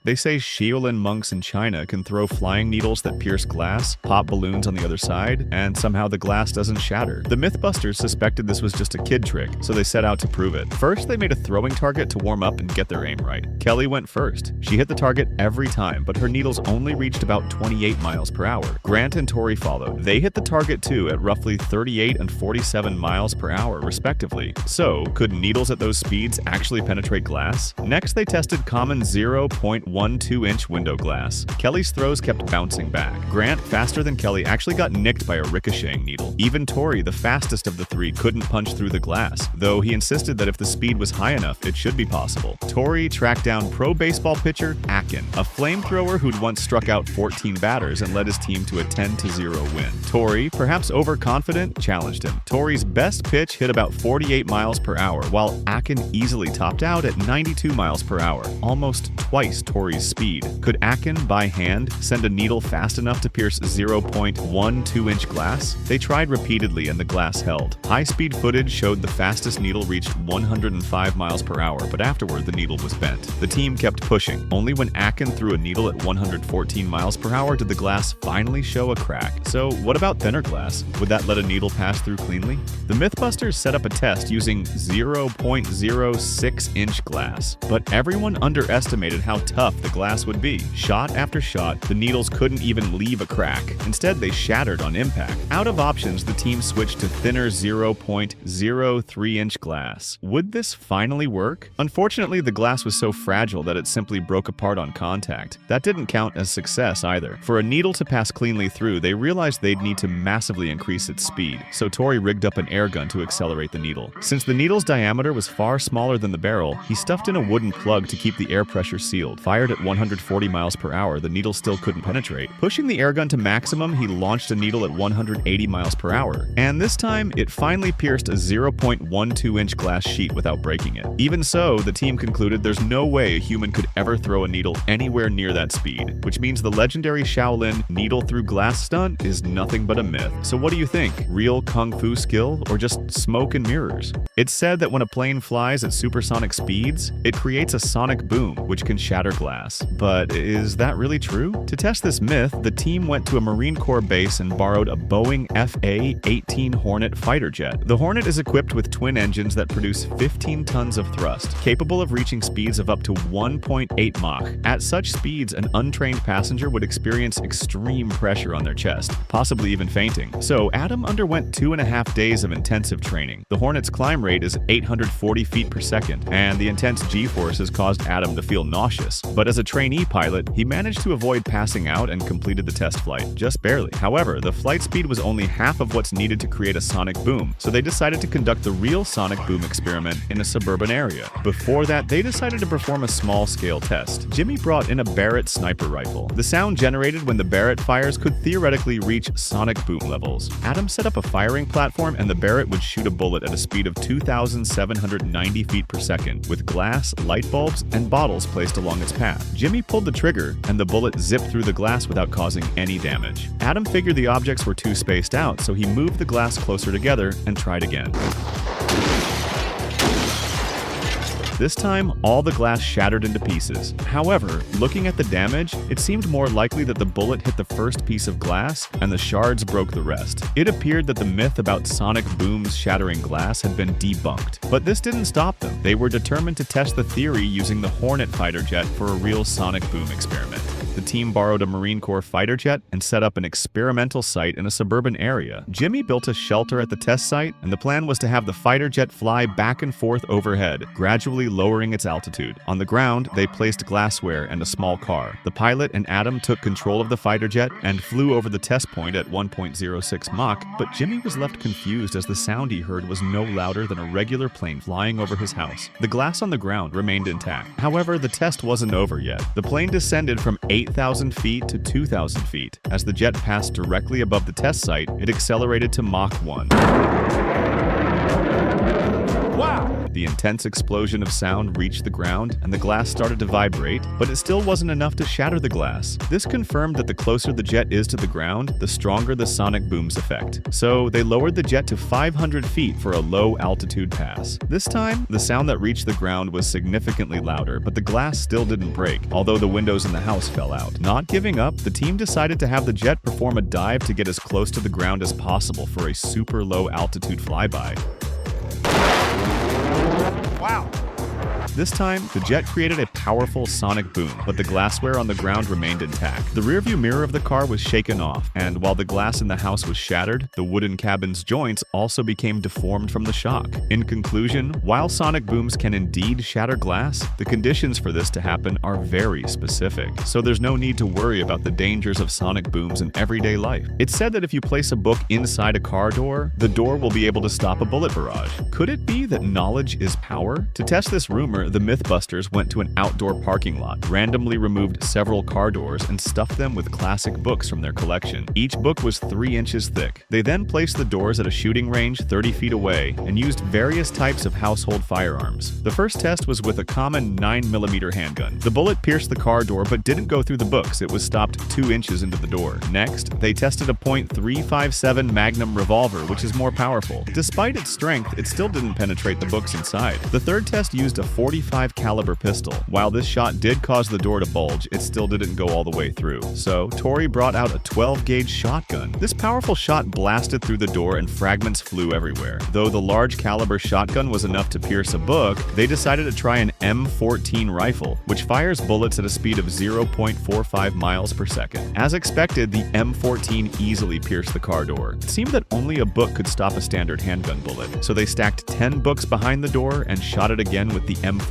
They say Shaolin monks in China can throw flying needles that pierce glass, pop balloons on the other side, and somehow the glass doesn't shatter. The Mythbusters suspected this was just a kid trick, so they set out to prove it. First, they made a throwing target to warm up and get their aim right. Kelly went first. She hit the target every time, but her needles only reached about 28 miles per hour. Grant and Tori followed. They hit the target too at roughly 38 and 47 miles per hour, respectively. So, could needles at those speeds actually penetrate glass? Next, they tested common 0.12-inch window glass. Kelly's throws kept bouncing back. Grant, faster than Kelly, actually got nicked by a ricocheting needle. Even Tori, the fastest of the three, couldn't punch through the glass, though he insisted that if the speed was high enough, it should be possible. Tori tracked down pro baseball pitcher Akin, a flamethrower who'd once struck out 14 batters and led his team to a 10-0 win. Tori, perhaps overconfident, challenged him. Tori's best pitch hit about 48 miles per hour, while Akin easily topped out at 92 miles per hour, almost twice Tori's speed. Could Akin, by hand, send a needle fast enough to pierce 0.12-inch glass? They tried repeatedly and the glass held. High-speed footage showed the fastest needle reached 105 miles per hour, but afterward the needle was bent. The team kept pushing. Only when Akin threw a needle at 114 miles per hour did the glass finally show a crack. So what about thinner glass? Would that let a needle pass through cleanly? The Mythbusters set up a test using 0.06-inch glass, but everyone underestimated how tough the glass would be. Shot after shot, the needles couldn't even leave a crack. Instead, they shattered on impact. Out of options, the team switched to thinner 0.03-inch glass. Would this finally work? Unfortunately, the glass was so fragile that it simply broke apart on contact. That didn't count as success either. For a needle to pass cleanly through, they realized they'd need to massively increase its speed, so Tori rigged up an air gun to accelerate the needle. Since the needle's diameter was far smaller than the barrel, he stuffed in a wooden plug to keep the air pressure sealed. Fired at 140 miles per hour, the needle still couldn't penetrate. Pushing the air gun to maximum, he launched a needle at 180 miles per hour, and this time, it finally pierced a 0.12-inch glass sheet without breaking it. Even so, the team concluded there's no way a human could ever throw a needle anywhere near that speed, which means the legendary Shaolin needle through glass stunt is nothing but a myth. So what do you think? Real kung fu skill or just smoke and mirrors? It's said that when a plane flies at supersonic speeds, it creates a sonic boom, which can shatter glass. But is that really true? To test this myth, the team went to a Marine Corps base and borrowed a Boeing FA-18 Hornet fighter jet. The Hornet is equipped with twin engines that produce 15 tons of thrust, capable of reaching speeds of up to 1.8 Mach. At such speeds, an untrained passenger would experience extreme pressure on their chest, possibly even fainting. So Adam underwent 2.5 days of intensive training. The Hornet's climb rate is 840 feet per second, and the intense G-forces caused Adam to feel nauseous. But as a trainee pilot, he managed to avoid passing out and completed the test flight, just barely. However, the flight speed was only half of what's needed to create a sonic boom, so they decided to conduct the real sonic boom experiment in a suburban area. Before that, they decided to perform a small-scale test. Jimmy brought in a Barrett sniper rifle. The sound generated when the Barrett fires could theoretically reach sonic boom levels. Adam set up a firing platform and the Barrett would shoot a bullet at a speed of 2,790 feet per second, with glass, light bulbs, and bottles placed along its path. Jimmy pulled the trigger, and the bullet zipped through the glass without causing any damage. Adam figured the objects were too spaced out, so he moved the glass closer together and tried again. This time, all the glass shattered into pieces. However, looking at the damage, it seemed more likely that the bullet hit the first piece of glass and the shards broke the rest. It appeared that the myth about sonic booms shattering glass had been debunked. But this didn't stop them. They were determined to test the theory using the Hornet fighter jet for a real sonic boom experiment. The team borrowed a Marine Corps fighter jet and set up an experimental site in a suburban area. Jimmy built a shelter at the test site, and the plan was to have the fighter jet fly back and forth overhead, gradually lowering its altitude. On the ground, they placed glassware and a small car. The pilot and Adam took control of the fighter jet and flew over the test point at 1.06 Mach, but Jimmy was left confused as the sound he heard was no louder than a regular plane flying over his house. The glass on the ground remained intact. However, the test wasn't over yet. The plane descended from 8,000 feet to 2,000 feet. As the jet passed directly above the test site, it accelerated to Mach 1. Wow! The intense explosion of sound reached the ground, and the glass started to vibrate, but it still wasn't enough to shatter the glass. This confirmed that the closer the jet is to the ground, the stronger the sonic boom's effect. So they lowered the jet to 500 feet for a low-altitude pass. This time, the sound that reached the ground was significantly louder, but the glass still didn't break, although the windows in the house fell out. Not giving up, the team decided to have the jet perform a dive to get as close to the ground as possible for a super low-altitude flyby. Wow. This time, the jet created a powerful sonic boom, but the glassware on the ground remained intact. The rearview mirror of the car was shaken off, and while the glass in the house was shattered, the wooden cabin's joints also became deformed from the shock. In conclusion, while sonic booms can indeed shatter glass, the conditions for this to happen are very specific, so there's no need to worry about the dangers of sonic booms in everyday life. It's said that if you place a book inside a car door, the door will be able to stop a bullet barrage. Could it be that knowledge is power? To test this rumor, the Mythbusters went to an outdoor parking lot, randomly removed several car doors, and stuffed them with classic books from their collection. Each book was 3 inches thick. They then placed the doors at a shooting range 30 feet away and used various types of household firearms. The first test was with a common 9mm handgun. The bullet pierced the car door but didn't go through the books. It was stopped 2 inches into the door. Next, they tested a .357 Magnum revolver, which is more powerful. Despite its strength, it still didn't penetrate the books inside. The third test used a .45 caliber pistol. While this shot did cause the door to bulge, it still didn't go all the way through. So, Tori brought out a 12-gauge shotgun. This powerful shot blasted through the door and fragments flew everywhere. Though the large caliber shotgun was enough to pierce a book, they decided to try an M14 rifle, which fires bullets at a speed of 0.45 miles per second. As expected, the M14 easily pierced the car door. It seemed that only a book could stop a standard handgun bullet, so they stacked 10 books behind the door and shot it again with the M14.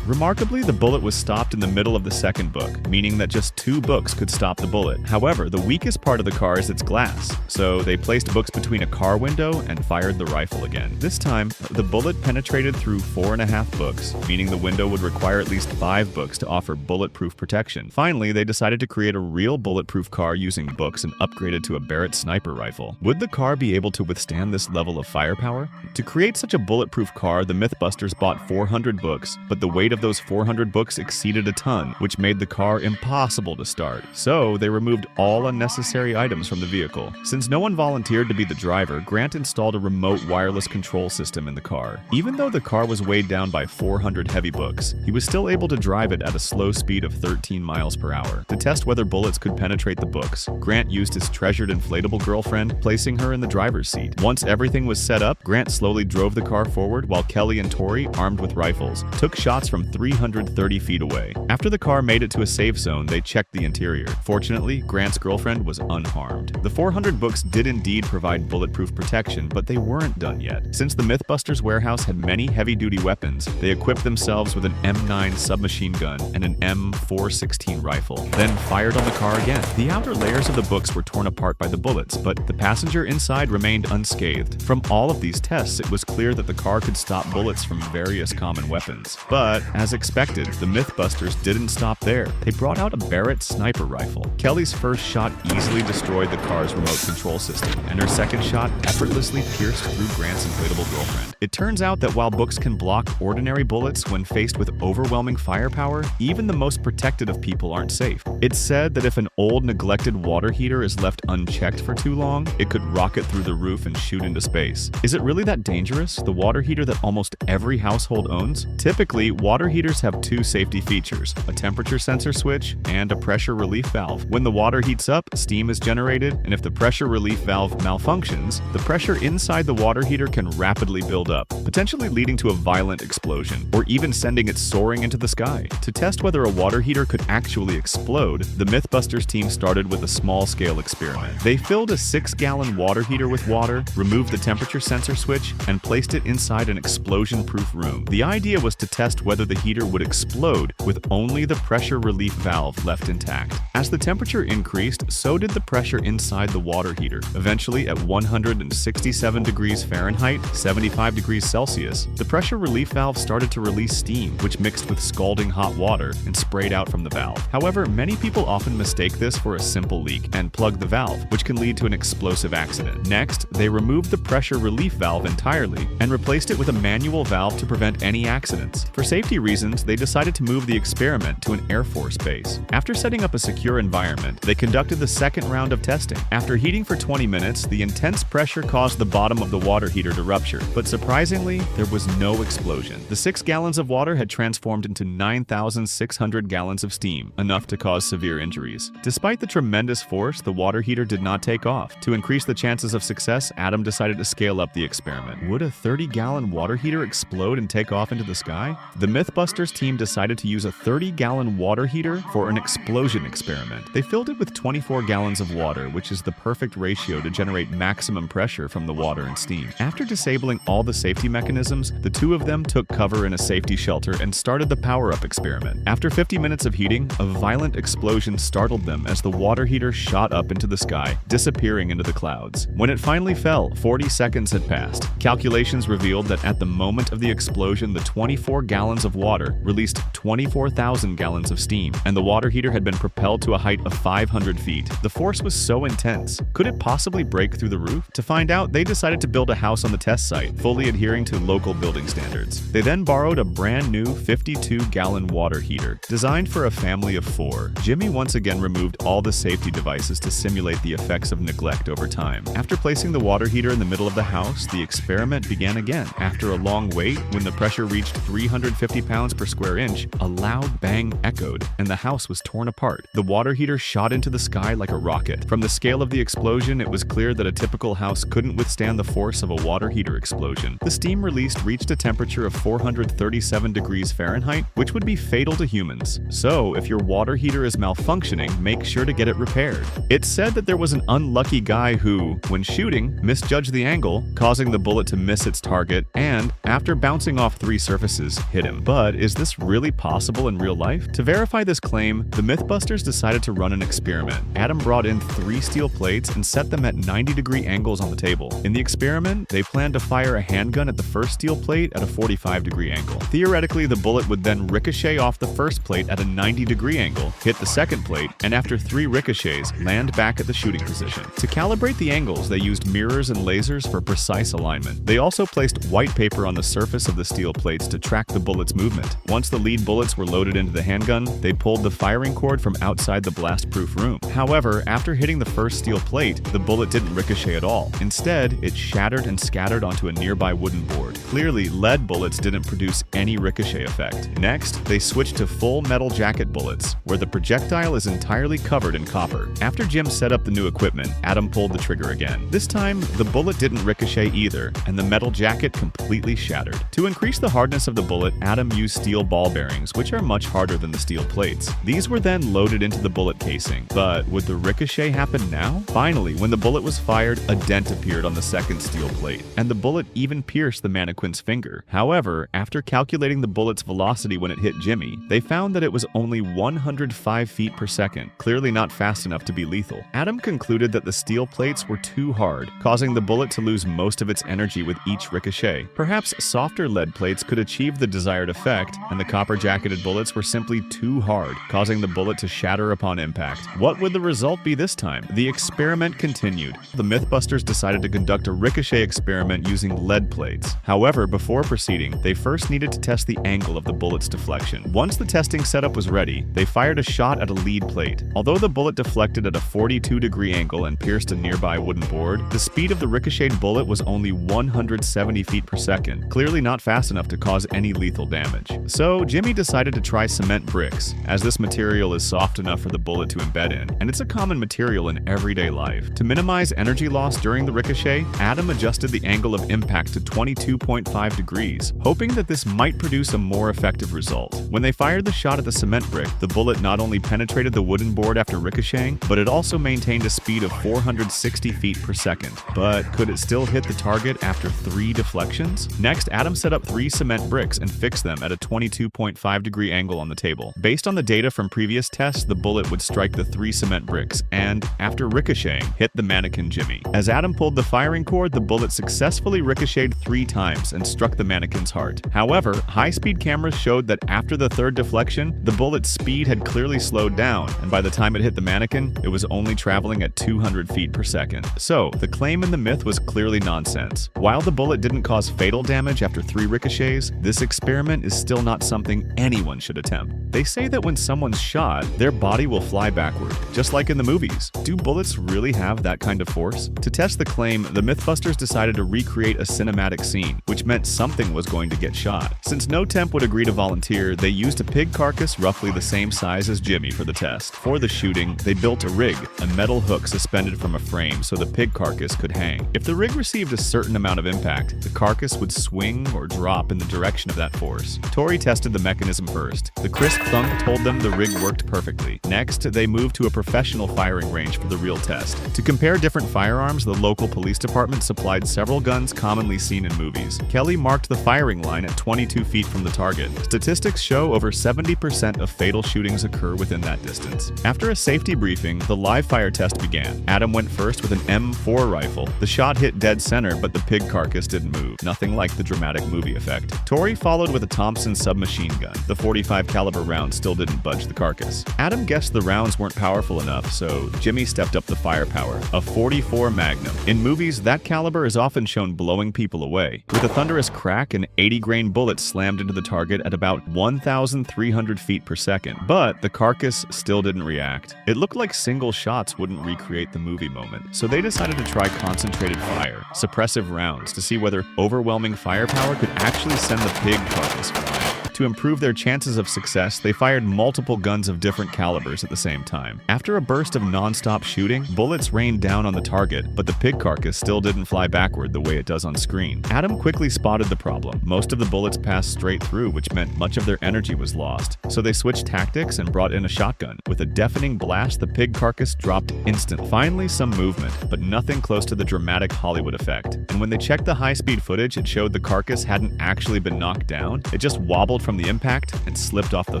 Remarkably, the bullet was stopped in the middle of the second book, meaning that just 2 books could stop the bullet. However, the weakest part of the car is its glass, so they placed books between a car window and fired the rifle again. This time, the bullet penetrated through 4.5 books, meaning the window would require at least 5 books to offer bulletproof protection. Finally, they decided to create a real bulletproof car using books and upgraded to a Barrett sniper rifle. Would the car be able to withstand this level of firepower? To create such a bulletproof car, the Mythbusters bought 400 books, but the weight of those 400 books exceeded a ton, which made the car impossible to start. So they removed all unnecessary items from the vehicle. Since no one volunteered to be the driver, Grant installed a remote wireless control system in the car. Even though the car was weighed down by 400 heavy books, he was still able to drive it at a slow speed of 13 miles per hour. To test whether bullets could penetrate the books, Grant used his treasured inflatable girlfriend, placing her in the driver's seat. Once everything was set up, Grant slowly drove the car forward while Kelly and Tori, armed with rifles, took shots from 330 feet away. After the car made it to a safe zone, they checked the interior. Fortunately, Grant's girlfriend was unharmed. The 400 books did indeed provide bulletproof protection, but they weren't done yet. Since the Mythbusters warehouse had many heavy-duty weapons, they equipped themselves with an M9 submachine gun and an M416 rifle, then fired on the car again. The outer layers of the books were torn apart by the bullets, but the passenger inside remained unscathed. From all of these tests, it was clear that the car could stop bullets from various common weapons. But, as expected, the Mythbusters didn't stop there. They brought out a Barrett sniper rifle. Kelly's first shot easily destroyed the car's remote control system, and her second shot effortlessly pierced through Grant's inflatable girlfriend. It turns out that while books can block ordinary bullets when faced with overwhelming firepower, even the most protected of people aren't safe. It's said that if an old, neglected water heater is left unchecked for too long, it could rocket through the roof and shoot into space. Is it really that dangerous? The water heater that almost every household owns? Typically, water heaters have 2 safety features, a temperature sensor switch and a pressure relief valve. When the water heats up, steam is generated, and if the pressure relief valve malfunctions, the pressure inside the water heater can rapidly build up, potentially leading to a violent explosion, or even sending it soaring into the sky. To test whether a water heater could actually explode, the Mythbusters team started with a small-scale experiment. They filled a 6-gallon water heater with water, removed the temperature sensor switch, and placed it inside an explosion-proof room. The idea was to test whether the heater would explode with only the pressure relief valve left intact. As the temperature increased, so did the pressure inside the water heater. Eventually, at 167 degrees Fahrenheit, 75 degrees Celsius, the pressure relief valve started to release steam steam, which mixed with scalding hot water and sprayed out from the valve. However, many people often mistake this for a simple leak and plug the valve, which can lead to an explosive accident. Next, they removed the pressure relief valve entirely and replaced it with a manual valve to prevent any accidents. For safety reasons, they decided to move the experiment to an Air Force base. After setting up a secure environment, they conducted the second round of testing. After heating for 20 minutes, the intense pressure caused the bottom of the water heater to rupture, but surprisingly, there was no explosion. The 6 gallons of water had transformed into 9,600 gallons of steam, enough to cause severe injuries. Despite the tremendous force, the water heater did not take off. To increase the chances of success, Adam decided to scale up the experiment. Would a 30-gallon water heater explode and take off into the sky? The Mythbusters team decided to use a 30-gallon water heater for an explosion experiment. They filled it with 24 gallons of water, which is the perfect ratio to generate maximum pressure from the water and steam. After disabling all the safety mechanisms, the two of them took cover in a safety shelter and started the power-up experiment. After 50 minutes of heating, a violent explosion startled them as the water heater shot up into the sky, disappearing into the clouds. When it finally fell, 40 seconds had passed. Calculations revealed that at the moment of the explosion, the 24 gallons of water released 24,000 gallons of steam, and the water heater had been propelled to a height of 500 feet. The force was so intense. Could it possibly break through the roof? To find out, they decided to build a house on the test site, fully adhering to local building standards. They then borrowed a brand new 52-gallon water heater, designed for a family of 4. Jimmy once again removed all the safety devices to simulate the effects of neglect over time. After placing the water heater in the middle of the house, the experiment began again. After a long wait, when the pressure reached 350 pounds per square inch, a loud bang echoed, and the house was torn apart. The water heater shot into the sky like a rocket. From the scale of the explosion, it was clear that a typical house couldn't withstand the force of a water heater explosion. The steam released reached a temperature of 437 degrees Fahrenheit, which would be fatal to humans. So, if your water heater is malfunctioning, make sure to get it repaired. It's said that there was an unlucky guy who, when shooting, misjudged the angle, causing the bullet to miss its target, and, after bouncing off 3 surfaces, hit him. But is this really possible in real life? To verify this claim, the Mythbusters decided to run an experiment. Adam brought in 3 steel plates and set them at 90-degree angles on the table. In the experiment, they planned to fire a handgun at the first steel plate at a 45-degree angle. Theoretically, the bullet would then ricochet off the first plate at a 90-degree angle, hit the second plate, and after 3 ricochets, land back at the shooting position. To calibrate the angles, they used mirrors and lasers for precise alignment. They also placed white paper on the surface of the steel plates to track the bullet's movement. Once the lead bullets were loaded into the handgun, they pulled the firing cord from outside the blast-proof room. However, after hitting the first steel plate, the bullet didn't ricochet at all. Instead, it shattered and scattered onto a nearby wooden board. Clearly, lead bullets didn't produce any ricochet effect. Next, they switched to full metal jacket bullets, where the projectile is entirely covered in copper. After Jim set up the new equipment, Adam pulled the trigger again. This time, the bullet didn't ricochet either, and the metal jacket completely shattered. To increase the hardness of the bullet, Adam used steel ball bearings, which are much harder than the steel plates. These were then loaded into the bullet casing. But would the ricochet happen now? Finally, when the bullet was fired, a dent appeared on the second steel plate, and the bullet even pierced the mannequin's finger. However, after calculating the bullet's velocity when it hit Jimmy, they found that it was only 105 feet per second, clearly not fast enough to be lethal. Adam concluded that the steel plates were too hard, causing the bullet to lose most of its energy with each ricochet. Perhaps softer lead plates could achieve the desired effect, and the copper-jacketed bullets were simply too hard, causing the bullet to shatter upon impact. What would the result be this time? The experiment continued. The Mythbusters decided to conduct a ricochet experiment using lead plates. However, before proceeding, they first needed to test the angle of the bullet's deflection. Once the testing setup was ready, they fired a shot at a lead plate. Although the bullet deflected at a 42-degree angle and pierced a nearby wooden board, the speed of the ricocheted bullet was only 170 feet per second, clearly not fast enough to cause any lethal damage. So, Jimmy decided to try cement bricks, as this material is soft enough for the bullet to embed in, and it's a common material in everyday life. To minimize energy loss during the ricochet, Adam adjusted the angle of impact to 22.5 degrees, hoping that this might produce a more effective result. When they fired the shot at the cement brick, the bullet not only penetrated the wooden board after ricocheting, but it also maintained a speed of 460 feet per second. But could it still hit the target after 3 deflections? Next, Adam set up 3 cement bricks and fixed them at a 22.5 degree angle on the table. Based on the data from previous tests, the bullet would strike the 3 cement bricks and, after ricocheting, hit the mannequin Jimmy. As Adam pulled the firing cord, the bullet successfully ricocheted 3 times and struck the mannequin's heart. However, high High-speed cameras showed that after the third deflection, the bullet's speed had clearly slowed down, and by the time it hit the mannequin, it was only traveling at 200 feet per second. So, the claim in the myth was clearly nonsense. While the bullet didn't cause fatal damage after 3 ricochets, this experiment is still not something anyone should attempt. They say that when someone's shot, their body will fly backward, just like in the movies. Do bullets really have that kind of force? To test the claim, the Mythbusters decided to recreate a cinematic scene, which meant something was going to get shot. Since no temp would agree to volunteer, they used a pig carcass roughly the same size as Jimmy for the test. For the shooting, they built a rig, a metal hook suspended from a frame so the pig carcass could hang. If the rig received a certain amount of impact, the carcass would swing or drop in the direction of that force. Tori tested the mechanism first. The crisp thunk told them the rig worked perfectly. Next, they moved to a professional firing range for the real test. To compare different firearms, the local police department supplied several guns commonly seen in movies. Kelly marked the firing line at 22 feet from the target. Statistics show over 70% of fatal shootings occur within that distance. After a safety briefing, the live fire test began. Adam went first with an M4 rifle. The shot hit dead center, but the pig carcass didn't move. Nothing like the dramatic movie effect. Tori followed with a Thompson submachine gun. The 45 caliber round still didn't budge the carcass. Adam guessed the rounds weren't powerful enough, so Jimmy stepped up the firepower. A 44 Magnum. In movies, that caliber is often shown blowing people away. With a thunderous crack, an 80-grain bullet slammed into the target at about 1,300 feet per second, but the carcass still didn't react. It looked like single shots wouldn't recreate the movie moment, so they decided to try concentrated fire, suppressive rounds, to see whether overwhelming firepower could actually send the pig carcass flying. To improve their chances of success, they fired multiple guns of different calibers at the same time. After a burst of non-stop shooting, bullets rained down on the target, but the pig carcass still didn't fly backward the way it does on screen. Adam quickly spotted the problem. Most of the bullets passed straight through, which meant much of their energy was lost. So they switched tactics and brought in a shotgun. With a deafening blast, the pig carcass dropped instantly. Finally, some movement, but nothing close to the dramatic Hollywood effect. And when they checked the high-speed footage, it showed the carcass hadn't actually been knocked down. It just wobbled from the impact and slipped off the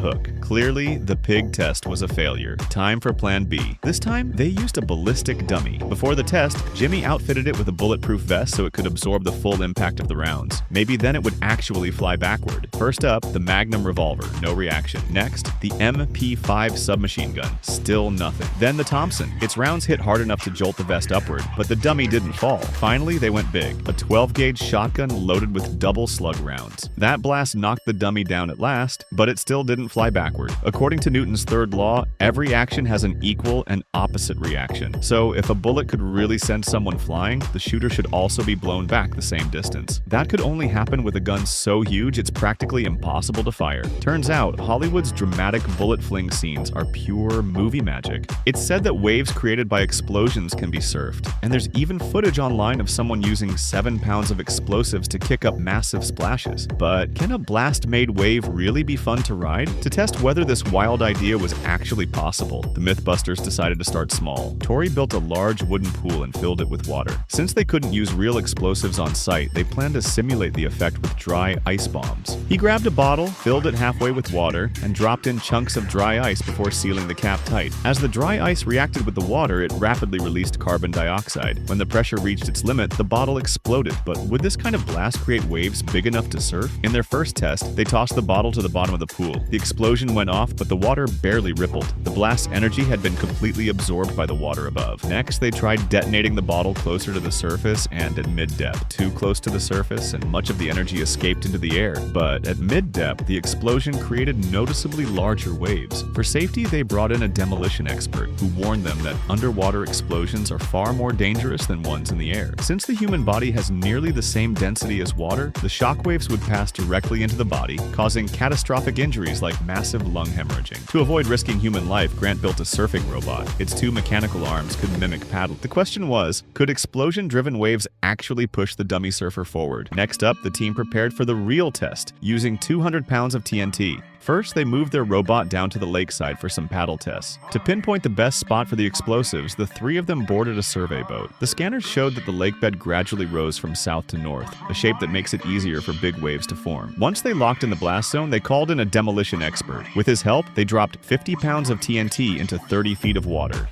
hook. Clearly, the pig test was a failure. Time for plan B. This time, they used a ballistic dummy. Before the test, Jimmy outfitted it with a bulletproof vest so it could absorb the full impact of the rounds. Maybe then it would actually fly backward. First up, the Magnum revolver. No reaction. Next, the MP5 submachine gun. Still nothing. Then the Thompson. Its rounds hit hard enough to jolt the vest upward, but the dummy didn't fall. Finally, they went big. A 12-gauge shotgun loaded with double slug rounds. That blast knocked the dummy down at last, but it still didn't fly backward. According to Newton's third law, every action has an equal and opposite reaction. So if a bullet could really send someone flying, the shooter should also be blown back the same distance. That could only happen with a gun so huge it's practically impossible to fire. Turns out, Hollywood's dramatic bullet fling scenes are pure movie magic. It's said that waves created by explosions can be surfed, and there's even footage online of someone using 7 pounds of explosives to kick up massive splashes. But can a blast-made wave really be fun to ride? To test whether this wild idea was actually possible, the Mythbusters decided to start small. Tori built a large wooden pool and filled it with water. Since they couldn't use real explosives on site, they planned to simulate the effect with dry ice bombs. He grabbed a bottle, filled it halfway with water, and dropped in chunks of dry ice before sealing the cap tight. As the dry ice reacted with the water, it rapidly released carbon dioxide. When the pressure reached its limit, the bottle exploded. But would this kind of blast create waves big enough to surf? In their first test, they tossed the bottle to the bottom of the pool. The explosion went off, but the water barely rippled. The blast's energy had been completely absorbed by the water above. Next, they tried detonating the bottle closer to the surface and at mid-depth. Too close to the surface, and much of the energy escaped into the air. But at mid-depth, the explosion created noticeably larger waves. For safety, they brought in a demolition expert who warned them that underwater explosions are far more dangerous than ones in the air. Since the human body has nearly the same density as water, the shockwaves would pass directly into the body, causing catastrophic injuries like massive lung hemorrhaging. To avoid risking human life, Grant built a surfing robot. Its 2 mechanical arms could mimic paddle. The question was, could explosion-driven waves actually push the dummy surfer forward? Next up, the team prepared for the real test, using 200 pounds of TNT. First, they moved their robot down to the lakeside for some paddle tests. To pinpoint the best spot for the explosives, the 3 of them boarded a survey boat. The scanners showed that the lake bed gradually rose from south to north, a shape that makes it easier for big waves to form. Once they locked in the blast zone, they called in a demolition expert. With his help, they dropped 50 pounds of TNT into 30 feet of water.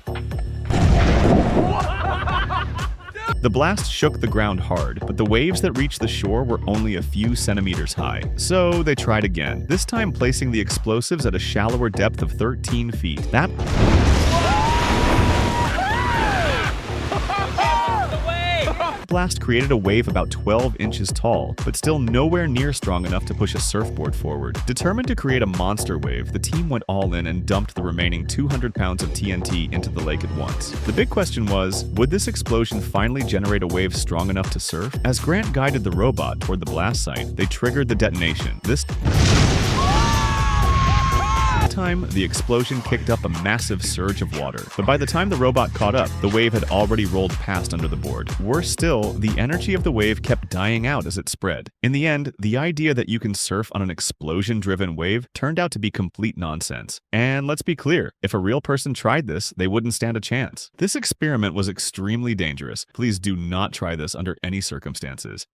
The blast shook the ground hard, but the waves that reached the shore were only a few centimeters high. So they tried again, this time placing the explosives at a shallower depth of 13 feet. That blast created a wave about 12 inches tall, but still nowhere near strong enough to push a surfboard forward. Determined to create a monster wave, the team went all in and dumped the remaining 200 pounds of TNT into the lake at once. The big question was, would this explosion finally generate a wave strong enough to surf? As Grant guided the robot toward the blast site, they triggered the detonation. This time, the explosion kicked up a massive surge of water. But by the time the robot caught up, the wave had already rolled past under the board. Worse still, the energy of the wave kept dying out as it spread. In the end, the idea that you can surf on an explosion-driven wave turned out to be complete nonsense. And let's be clear, if a real person tried this, they wouldn't stand a chance. This experiment was extremely dangerous. Please do not try this under any circumstances.